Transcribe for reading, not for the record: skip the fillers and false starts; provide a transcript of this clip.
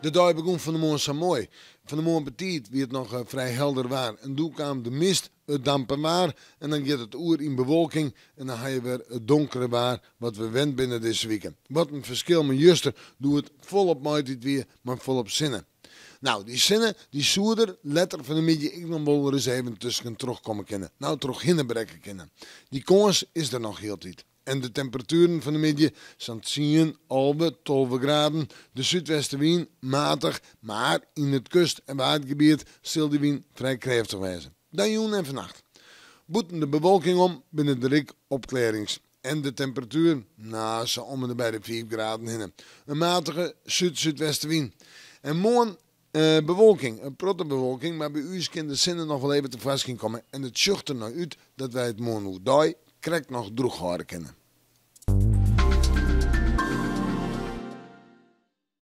De dag begon van de morgen zo mooi. Van de morgen betiet wie het nog vrij helder waar. En toen kwam de mist, het dampen waar. En dan gaat het oer in bewolking. En dan ga je weer het donkere waar. Wat we wend binnen deze weekend. Wat een verschil met juster. Doe het volop mooi dit weer, maar volop zinnen. Nou, die zinnen, die zoerder, letter van de middag ik nog wel eens even tussen terugkomen kunnen. Nou, terug hinnenbrekken kunnen. Die kans is er nog heel tijd. En de temperaturen van de middag zijn 10, 11, 12 graden. De zuidwestenwind matig, maar in het kust- en watergebied zal de wind vrij krachtig wezen. Dan joen en vannacht. Boeten de bewolking om binnen de rik opklarings. En de temperatuur, nou, zo om en bij de 4 graden heen. Een matige zuid-zuidwestenwind. En morgen bewolking, een protte bewolking, maar bij u kan de zinnen nog wel even te vast komen. En het zucht er nou uit dat wij het morgen hoe krijgt nog droeg houden kunnen.